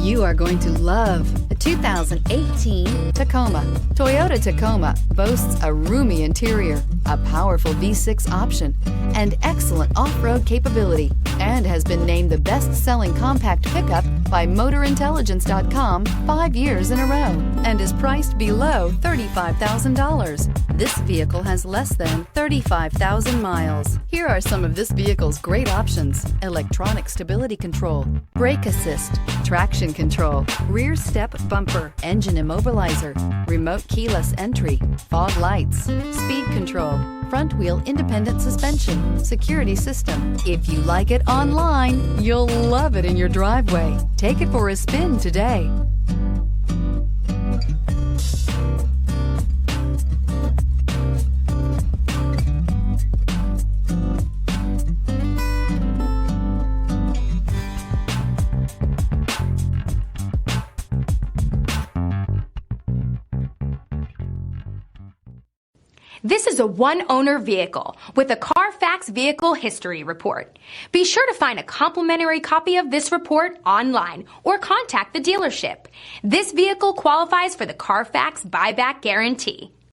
You are going to love the 2018 Tacoma. Toyota Tacoma boasts a roomy interior, a powerful V6 option, and excellent off-road capability, and has been named the best-selling compact pickup by MotorIntelligence.com 5 years in a row, and is priced below $35,000. This vehicle has less than 35,000 miles. Here are some of this vehicle's great options: electronic stability control, brake assist, traction control, rear step bumper, engine immobilizer, remote keyless entry, fog lights, speed control, front wheel independent suspension, security system. If you like it online, you'll love it in your driveway. Take it for a spin today. This is a one-owner vehicle with a Carfax Vehicle History Report. Be sure to find a complimentary copy of this report online or contact the dealership. This vehicle qualifies for the Carfax Buyback Guarantee.